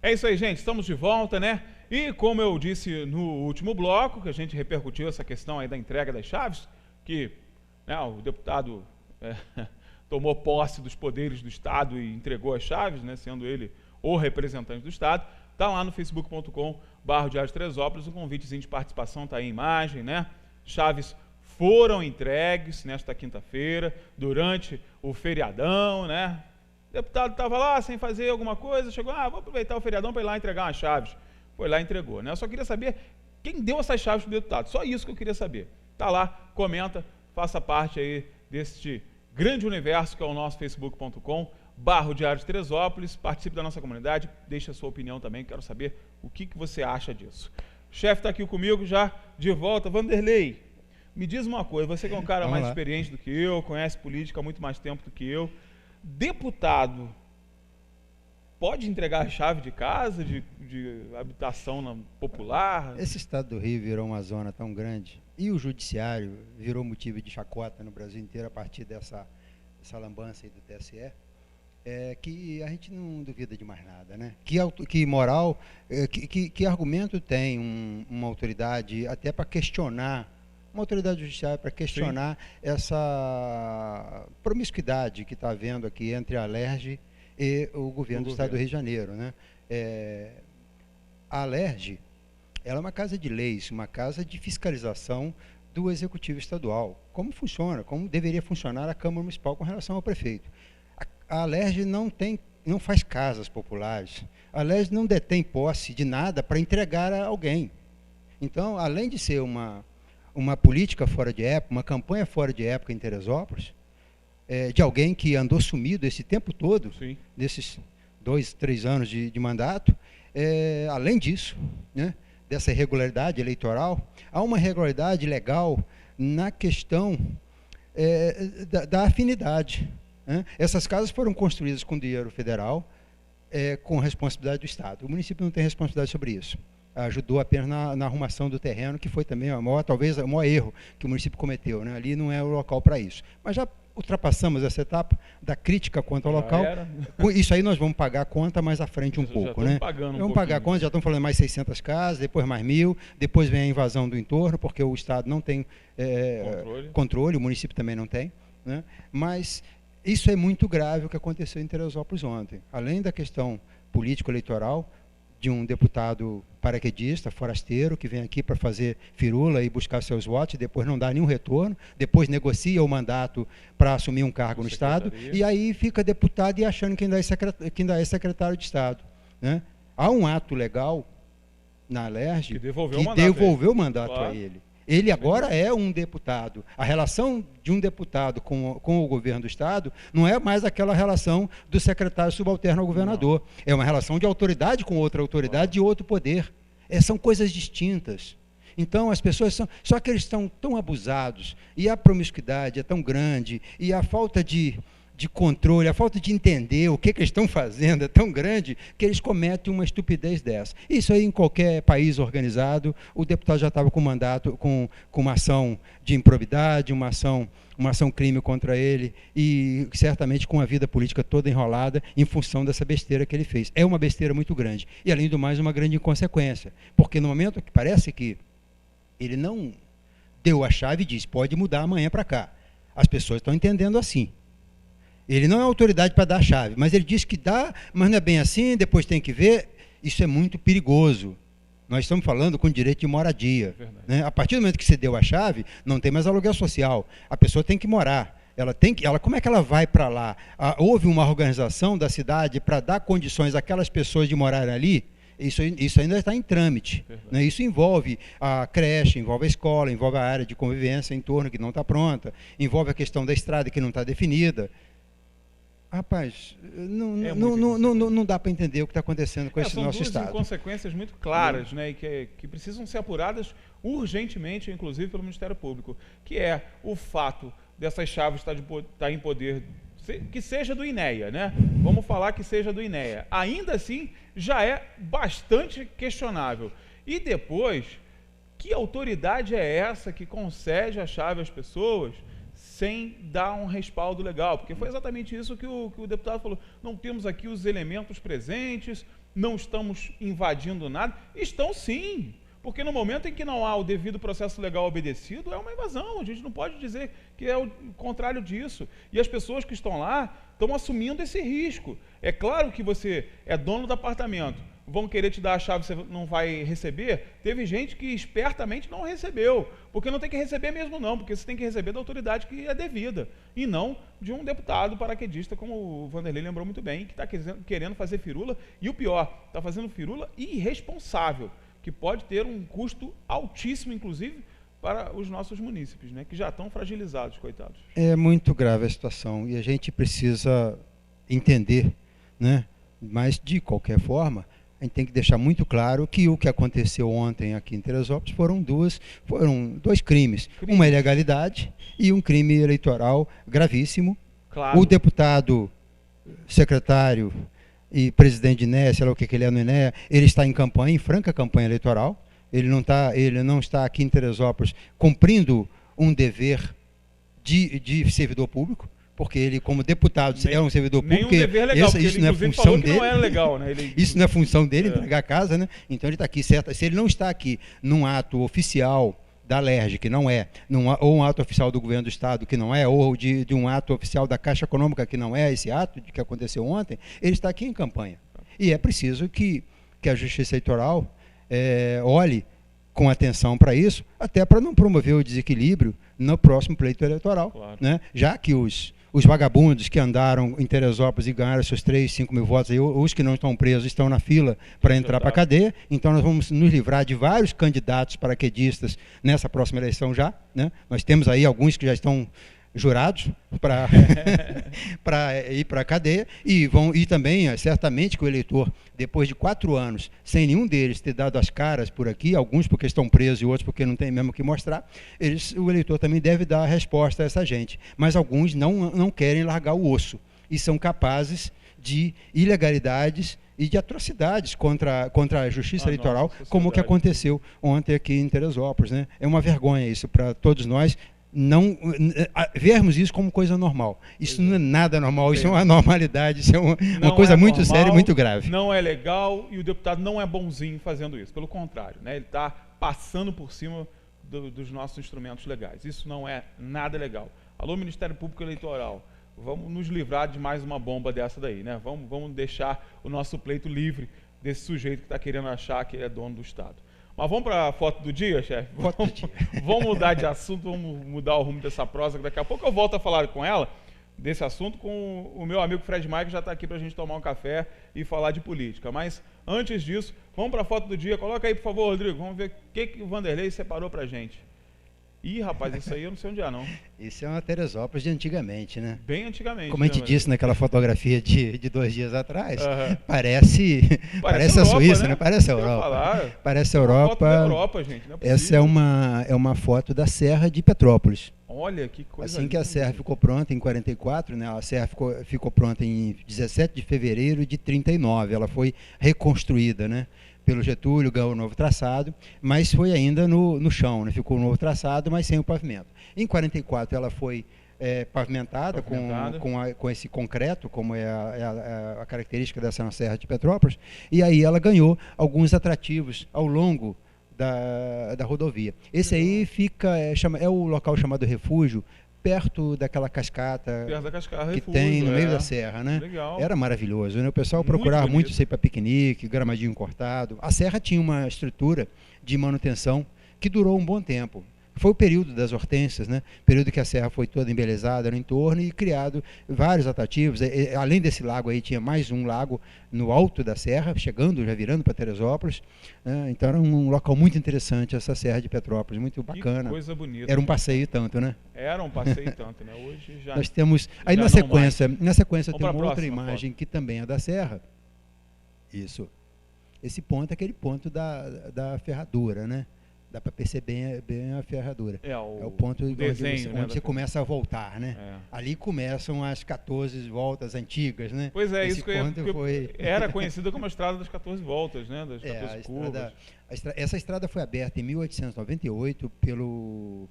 É isso aí, gente, estamos de volta, né? E como eu disse no último bloco, que a gente repercutiu essa questão aí da entrega das chaves, que né, o deputado tomou posse dos poderes do Estado e entregou as chaves, né, sendo ele o representante do Estado, está lá no facebook.com/Diário de Teresópolis, o convitezinho de participação está aí em imagem, né? Chaves foram entregues nesta quinta-feira, durante o feriadão, né? O deputado estava lá sem fazer alguma coisa, chegou, vou aproveitar o feriadão para ir lá entregar umas chaves. Foi lá e entregou, né? Eu só queria saber quem deu essas chaves para o deputado, só isso que eu queria saber. Tá lá, comenta, faça parte aí deste grande universo que é o nosso facebook.com/Diário de Teresópolis, participe da nossa comunidade, deixe a sua opinião também, quero saber o que você acha disso. O chefe está aqui comigo já, de volta. Vanderlei, me diz uma coisa, você que é um cara mais experiente do que eu, conhece política há muito mais tempo do que eu, deputado pode entregar a chave de casa, de habitação popular? Esse estado do Rio virou uma zona tão grande e o judiciário virou motivo de chacota no Brasil inteiro a partir dessa lambança aí do TSE, que a gente não duvida de mais nada, né? Que moral, que argumento tem uma autoridade até para questionar, uma autoridade judiciária para questionar Sim. essa promiscuidade que está havendo aqui entre a Alerj e o governo do Estado do Rio de Janeiro, né? A Alerj, ela é uma casa de leis, uma casa de fiscalização do Executivo Estadual. Como funciona, como deveria funcionar a Câmara Municipal com relação ao prefeito. A Alerj não faz casas populares, a Alerj não detém posse de nada para entregar a alguém. Então, além de ser uma política fora de época, uma campanha fora de época em Teresópolis, de alguém que andou sumido esse tempo todo, Sim. nesses 2, 3 anos de mandato, além disso, né, dessa irregularidade eleitoral, há uma irregularidade legal na questão da afinidade. Né? Essas casas foram construídas com dinheiro federal, com responsabilidade do Estado. O município não tem responsabilidade sobre isso. Ajudou apenas na arrumação do terreno, que foi também talvez o maior erro que o município cometeu, né? Ali não é o local para isso. Mas já ultrapassamos essa etapa da crítica quanto ao local. Isso aí nós vamos pagar a conta mais à frente um pouco, né? Vamos pagar a conta, já estamos falando mais 600 casas, depois mais 1.000, depois vem a invasão do entorno, porque o Estado não tem controle, o município também não tem, né? Mas isso é muito grave o que aconteceu em Teresópolis ontem. Além da questão político-eleitoral, de um deputado paraquedista, forasteiro, que vem aqui para fazer firula e buscar seus votos, e depois não dá nenhum retorno, depois negocia o mandato para assumir um cargo no Estado, e aí fica deputado e achando que ainda é secretário de Estado. Né? Há um ato legal na Alerj que devolveu o mandato claro. A ele. Ele agora é um deputado. A relação de um deputado com o governo do Estado não é mais aquela relação do secretário subalterno ao governador. Não. É uma relação de autoridade com outra autoridade de outro poder. São coisas distintas. Então, as pessoas só que eles estão tão abusados, e a promiscuidade é tão grande, e a falta de controle, a falta de entender o que eles estão fazendo é tão grande que eles cometem uma estupidez dessa. Isso aí em qualquer país organizado, o deputado já estava com mandato, com uma ação de improbidade, uma ação crime contra ele, e certamente com a vida política toda enrolada em função dessa besteira que ele fez. É uma besteira muito grande. E, além do mais, uma grande inconsequência. Porque no momento que parece que ele não deu a chave e disse, pode mudar amanhã para cá. As pessoas estão entendendo assim. Ele não é autoridade para dar a chave, mas ele diz que dá, mas não é bem assim, depois tem que ver. Isso é muito perigoso. Nós estamos falando com direito de moradia. Né? A partir do momento que você deu a chave, não tem mais aluguel social. A pessoa tem que morar. Como é que ela vai para lá? Houve uma organização da cidade para dar condições àquelas pessoas de morarem ali? Isso ainda está em trâmite. Né? Isso envolve a creche, envolve a escola, envolve a área de convivência em torno que não está pronta, envolve a questão da estrada que não está definida. Rapaz, não dá para entender o que está acontecendo com esse nosso Estado. São duas consequências muito claras, né, e que precisam ser apuradas urgentemente, inclusive pelo Ministério Público, que é o fato dessas chaves estar em poder, que seja do INEA, né? Vamos falar que seja do INEA. Ainda assim, já é bastante questionável. E depois, que autoridade é essa que concede a chave às pessoas, sem dar um respaldo legal, porque foi exatamente isso que o deputado falou. Não temos aqui os elementos presentes, não estamos invadindo nada. Estão sim, porque no momento em que não há o devido processo legal obedecido, é uma invasão. A gente não pode dizer que é o contrário disso. E as pessoas que estão lá estão assumindo esse risco. É claro que você é dono do apartamento, vão querer te dar a chave, você não vai receber. Teve gente que espertamente não recebeu, porque não tem que receber mesmo não, porque você tem que receber da autoridade que é devida, e não de um deputado paraquedista, como o Vanderlei lembrou muito bem, que está querendo fazer firula, e o pior, está fazendo firula irresponsável, que pode ter um custo altíssimo, inclusive, para os nossos munícipes, né, que já estão fragilizados, coitados. É muito grave a situação, e a gente precisa entender, né, mas de qualquer forma, a gente tem que deixar muito claro que o que aconteceu ontem aqui em Teresópolis foram dois crimes. Uma ilegalidade e um crime eleitoral gravíssimo. Claro. O deputado, secretário e presidente de INEA, sei lá o que ele é no INEA, ele está em campanha, em franca campanha eleitoral. Ele não está aqui em Teresópolis cumprindo um dever de servidor público, porque ele, como deputado, é um servidor público. Nenhum dever legal, isso não é função dele. Não é legal, né? Isso não é função dele, entregar a casa, né? Então ele está aqui, certo? Se ele não está aqui num ato oficial da Alerj, que não é, ou um ato oficial do governo do Estado, que não é, ou de um ato oficial da Caixa Econômica, que não é esse ato que aconteceu ontem, ele está aqui em campanha. E é preciso que a Justiça Eleitoral olhe com atenção para isso, até para não promover o desequilíbrio no próximo pleito eleitoral. Claro. Né? Já que os vagabundos que andaram em Teresópolis e ganharam seus 3, 5 mil votos, aí, os que não estão presos estão na fila para entrar para a cadeia, então nós vamos nos livrar de vários candidatos paraquedistas nessa próxima eleição já. Né? Nós temos aí alguns que já estão jurados para ir para a cadeia, e também, certamente, que o eleitor, depois de 4 anos, sem nenhum deles ter dado as caras por aqui, alguns porque estão presos e outros porque não tem mesmo o que mostrar, o eleitor também deve dar a resposta a essa gente. Mas alguns não querem largar o osso e são capazes de ilegalidades e de atrocidades contra a justiça eleitoral, como o que aconteceu ontem aqui em Teresópolis. Né? É uma vergonha isso para todos nós, não vermos isso como coisa normal. Isso não é nada normal, isso é uma anormalidade, isso é uma coisa muito normal, séria e muito grave. Não é legal, e o deputado não é bonzinho fazendo isso, pelo contrário, né? Ele está passando por cima dos nossos instrumentos legais. Isso não é nada legal. Alô, Ministério Público Eleitoral, vamos nos livrar de mais uma bomba dessa daí, né? Vamos deixar o nosso pleito livre desse sujeito que está querendo achar que ele é dono do Estado. Mas vamos para a foto do dia, chefe? Vamos mudar de assunto, vamos mudar o rumo dessa prosa, que daqui a pouco eu volto a falar com ela, desse assunto, com o meu amigo Fred Maia, que já está aqui para a gente tomar um café e falar de política. Mas, antes disso, vamos para a foto do dia. Coloca aí, por favor, Rodrigo, vamos ver o que o Vanderlei separou para a gente. Ih, rapaz, isso aí eu não sei onde é, não. Isso é uma Teresópolis de antigamente, né? Bem antigamente. Como a gente disse naquela fotografia de 2 dias atrás, parece Europa, a Suíça, né? Parece a Europa. Parece a Europa. Europa, gente. Essa é uma foto da Serra de Petrópolis. Olha que coisa. Assim que a Serra ficou pronta em 44, né? A Serra ficou pronta em 17 de fevereiro de 39. Ela foi reconstruída, né? Pelo Getúlio, ganhou um novo traçado, mas foi ainda no chão, né? Ficou um novo traçado, mas sem o pavimento. Em 44 ela foi pavimentada. Com esse concreto, como é a característica dessa Serra de Petrópolis, e aí ela ganhou alguns atrativos ao longo da rodovia. Esse aí é o local chamado Refúgio, perto daquela cascata, que refúgio, tem no meio da serra, né? Legal. Era maravilhoso, né? O pessoal procurava muito isso aí para piquenique, gramadinho cortado. A serra tinha uma estrutura de manutenção que durou um bom tempo. Foi o período das hortênsias, né? Período que a serra foi toda embelezada no entorno e criado vários atrativos. Além desse lago aí, tinha mais um lago no alto da serra, já virando para Teresópolis. Né? Então era um local muito interessante, essa Serra de Petrópolis, muito bacana. Que coisa bonita. Era um passeio e tanto, né? Era um passeio e tanto, né? Hoje já. Nós temos. Aí na sequência tem uma outra imagem que também é da serra. Isso. Esse ponto é aquele ponto da ferradura, né? Dá para perceber bem a ferradura. É o ponto onde você começa a voltar, né? Ali começam as 14 voltas antigas, né? Pois é, esse ponto era conhecida como a Estrada das 14 Voltas, né? Das 14 curvas. Essa estrada foi aberta em 1898 pelo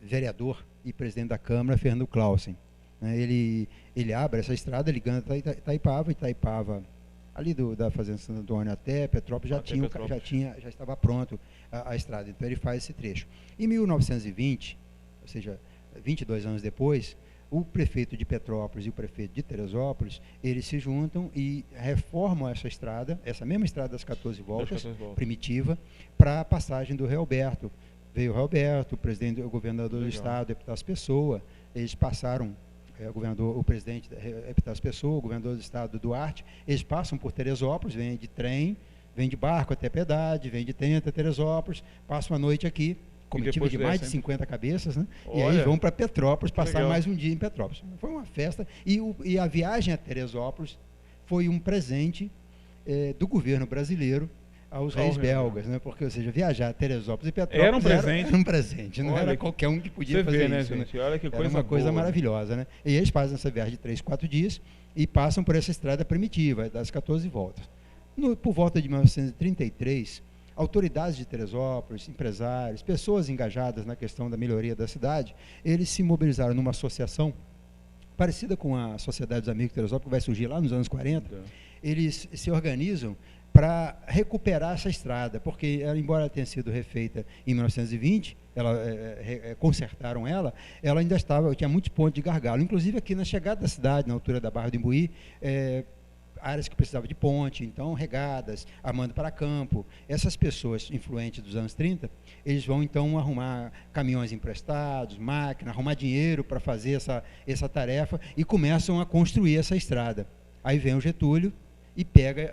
vereador e presidente da Câmara, Fernando Clausen. Ele abre essa estrada ligando Itaipava, ali da Fazenda Santo Antônio até Petrópolis, já estava pronto a estrada. Então ele faz esse trecho. Em 1920, ou seja, 22 anos depois, o prefeito de Petrópolis e o prefeito de Teresópolis, eles se juntam e reformam essa mesma estrada das 14 voltas, primitiva, para a passagem do Rei Alberto. Veio o Rei Alberto, o governador do estado, Epitácio Pessoa, eles passaram, o presidente Epitácio Pessoa, o governador do estado Duarte, eles passam por Teresópolis, vêm de trem, vêm de barco até Piedade, vêm de trem até Teresópolis, passam a noite aqui, comitiva de mais de 50 cabeças, né? E aí vão para Petrópolis, passar mais um dia em Petrópolis. Foi uma festa, e a viagem a Teresópolis foi um presente do governo brasileiro aos reis belgas, né? Porque, ou seja, viajar a Teresópolis e Petrópolis era um presente, não era qualquer um que podia fazer isso. Né, gente? Olha que era uma coisa maravilhosa, né? E eles fazem essa viagem de 3, 4 dias e passam por essa estrada primitiva, das 14 voltas. Por volta de 1933, autoridades de Teresópolis, empresários, pessoas engajadas na questão da melhoria da cidade, eles se mobilizaram numa associação parecida com a Sociedade dos Amigos de Teresópolis, que vai surgir lá nos anos 40, eles se organizam para recuperar essa estrada, porque ela, embora ela tenha sido refeita em 1920, consertaram ela ainda tinha muitos pontos de gargalo, inclusive aqui na chegada da cidade, na altura da Barra do Imbuí, áreas que precisavam de ponte, então regadas, armando para campo. Essas pessoas influentes dos anos 30, eles vão então arrumar caminhões emprestados, máquina, arrumar dinheiro para fazer essa tarefa e começam a construir essa estrada. Aí vem o Getúlio e pega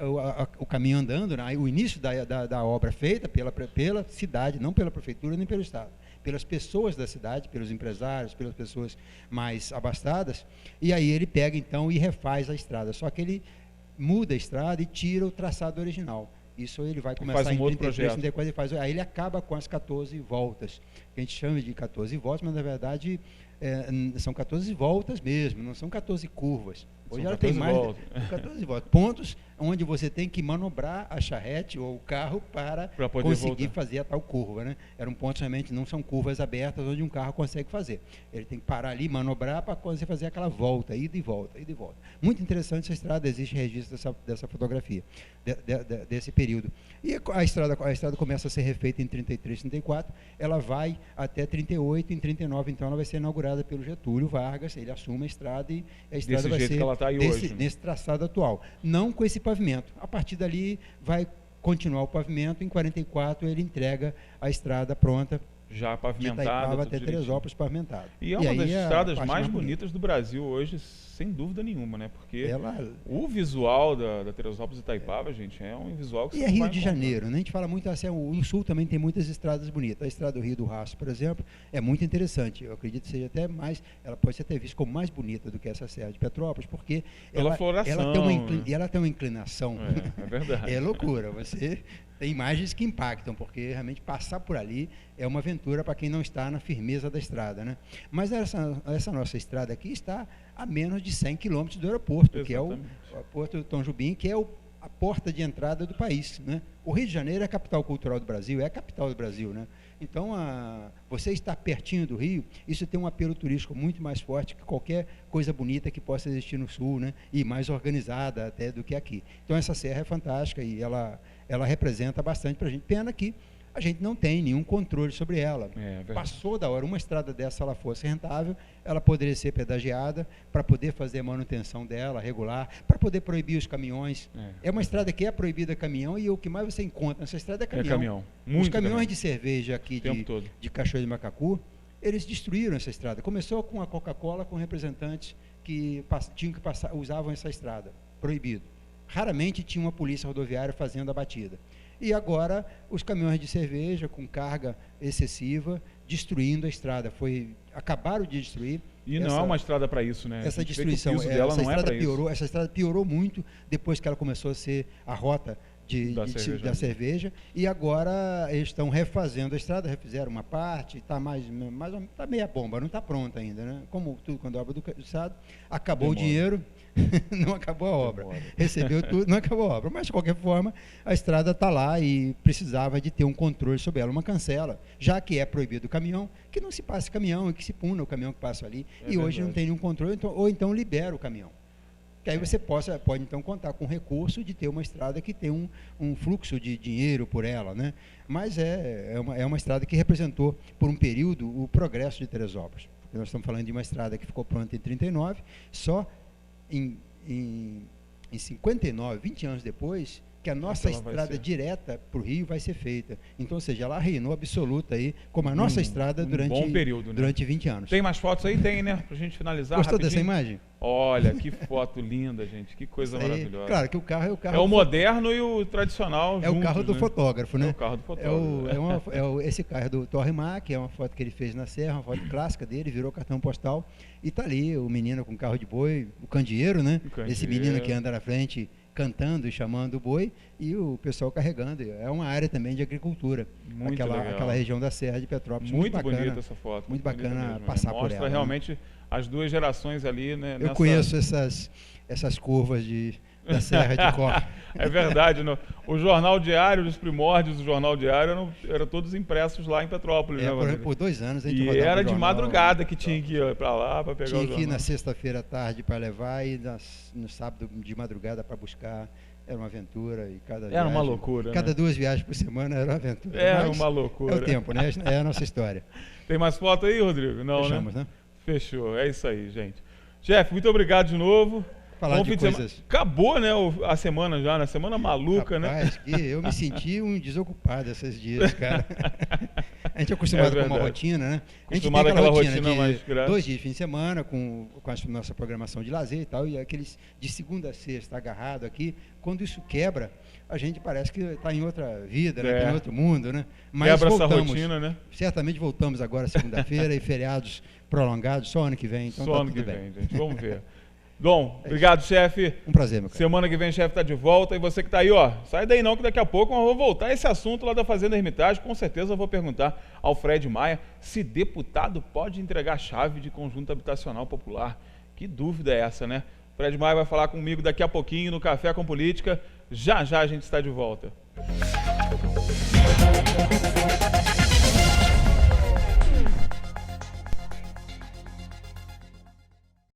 o caminho andando, né? O início da obra feita pela cidade, não pela prefeitura nem pelo Estado, pelas pessoas da cidade, pelos empresários, pelas pessoas mais abastadas, e aí ele pega então e refaz a estrada, só que ele muda a estrada e tira o traçado original. Isso ele vai começar em 33, depois ele faz, aí ele acaba com as 14 voltas, que a gente chama de 14 voltas, mas na verdade são 14 voltas mesmo, não são 14 curvas. Hoje ela tem mais de 14 voltas. Pontos onde você tem que manobrar a charrete ou o carro para conseguir fazer a tal curva, né? Eram pontos realmente, não são curvas abertas onde um carro consegue fazer. Ele tem que parar ali, manobrar para você fazer aquela volta, ida e volta, ida e volta. Muito interessante essa estrada, existe registro dessa fotografia, desse período. E a estrada começa a ser refeita em 33, 34, ela vai até 38, em 39, então ela vai ser inaugurada pelo Getúlio Vargas, ele assume a estrada e a estrada vai ser nesse traçado atual. Não com esse pavimento. A partir dali vai continuar o pavimento, em 44 ele entrega a estrada pronta, já pavimentada, de Itaipava até Teresópolis pavimentada. E é uma das estradas mais bonitas do Brasil hoje, sem dúvida nenhuma, né? Porque o visual da Teresópolis e Itaipava, gente, é um visual que você não vai encontrar. E é Rio de Janeiro, né? A gente fala muito assim, o Sul também tem muitas estradas bonitas. A estrada do Rio do Rastro, por exemplo, é muito interessante. Eu acredito que seja até mais, ela pode ser até vista como mais bonita do que essa serra de Petrópolis, porque ela tem uma inclinação. É verdade. É loucura. Você tem imagens que impactam, porque realmente passar por ali é uma aventura para quem não está na firmeza da estrada, né? Mas essa nossa estrada aqui está a menos de 100 quilômetros do aeroporto, que é o aeroporto do Tom Jobim, que é a porta de entrada do país, né? O Rio de Janeiro é a capital cultural do Brasil, é a capital do Brasil, né? Então, você estar pertinho do Rio, isso tem um apelo turístico muito mais forte que qualquer coisa bonita que possa existir no Sul, né? E mais organizada até do que aqui. Então, essa serra é fantástica e ela representa bastante para a gente. Pena que a gente não tem nenhum controle sobre ela. Passou da hora, uma estrada dessa, ela fosse rentável, ela poderia ser pedagiada para poder fazer a manutenção dela, regular, para poder proibir os caminhões. É uma estrada que é proibida caminhão e o que mais você encontra nessa estrada é caminhão. Os caminhões de cerveja aqui de Cachoeira de Macacu, eles destruíram essa estrada. Começou com a Coca-Cola, com representantes que tinham que passar, usavam essa estrada, proibido. Raramente tinha uma polícia rodoviária fazendo a batida. E agora os caminhões de cerveja com carga excessiva destruindo a estrada. Acabaram de destruir. E não é uma estrada para isso, né? Essa destruição, essa estrada piorou muito depois que ela começou a ser a rota da cerveja, e agora eles estão refazendo a estrada, refizeram uma parte, está tá meia bomba, não está pronta ainda, né? Como tudo quando é obra do Estado, acabou o dinheiro, não acabou a obra. Recebeu tudo, não acabou a obra. Mas, de qualquer forma, a estrada está lá e precisava de ter um controle sobre ela, uma cancela, já que é proibido o caminhão, que não se passe caminhão e que se puna o caminhão que passa ali. E hoje não tem nenhum controle, ou então libera o caminhão. Que aí você pode então contar com o recurso de ter uma estrada que tem um fluxo de dinheiro por ela, né? Mas é uma estrada que representou por um período o progresso de Teresópolis. Porque nós estamos falando de uma estrada que ficou pronta em 39, só em 59, 20 anos depois, que a nossa estrada direta para o Rio vai ser feita. Então, ou seja, ela reinou absoluta aí, como a nossa estrada durante 20 anos. Tem mais fotos aí? Tem, né? Para a gente finalizar. Gostou rapidinho dessa imagem? Olha, que foto linda, gente. Que coisa maravilhosa. Claro que o carro é o carro. É o moderno e o tradicional juntos, o carro do fotógrafo, né? É o carro do fotógrafo. Esse carro é do Torrimar, que é uma foto que ele fez na Serra, uma foto clássica dele, virou cartão postal. E tá ali o menino com carro de boi, o candeeiro, né? Esse menino que anda na frente cantando e chamando o boi, e o pessoal carregando. É uma área também de agricultura. Aquela região da Serra de Petrópolis. Muito bonita essa foto. Muito bacana passar por ela. Mostra realmente as duas gerações ali, né? Eu conheço essas curvas da Serra de Cor. É verdade. O Jornal Diário, os primórdios do Jornal Diário eram todos impressos lá em Petrópolis. Por 2 anos a gente rodava. E era de madrugada que tinha que ir para lá para pegar o jornal. Tinha que ir na sexta-feira à tarde para levar e no sábado de madrugada para buscar. Era uma aventura e era uma loucura. Cada 2 viagens por semana era uma aventura. Era uma loucura. É o tempo, né? É a nossa história. Tem mais foto aí, Rodrigo? Não, fechamos, né? Fechou. É isso aí, gente. Jeff, muito obrigado de novo. Falar de coisas... Acabou, né, a semana já, né? Semana maluca, Rapaz, né? Eu me senti um desocupado esses dias, cara. A gente é acostumado com uma rotina, né? A gente tem aquela rotina de 2 dias de fim de semana, com a nossa programação de lazer e tal, e aqueles de segunda a sexta agarrado aqui. Quando isso quebra, a gente parece que está em outra vida, né? Está em outro mundo, né? Mas quebra essa rotina, né? Certamente voltamos agora segunda-feira e feriados prolongados só ano que vem. Então só ano que vem, gente. Vamos ver. Bom, obrigado, chefe. Um prazer, meu cara. Semana que vem o chefe está de volta. E você que está aí, ó, sai daí não, que daqui a pouco nós vamos voltar a esse assunto lá da Fazenda Hermitage. Com certeza eu vou perguntar ao Fred Maia se deputado pode entregar chave de conjunto habitacional popular. Que dúvida é essa, né? Fred Maia vai falar comigo daqui a pouquinho no Café com Política. Já já a gente está de volta.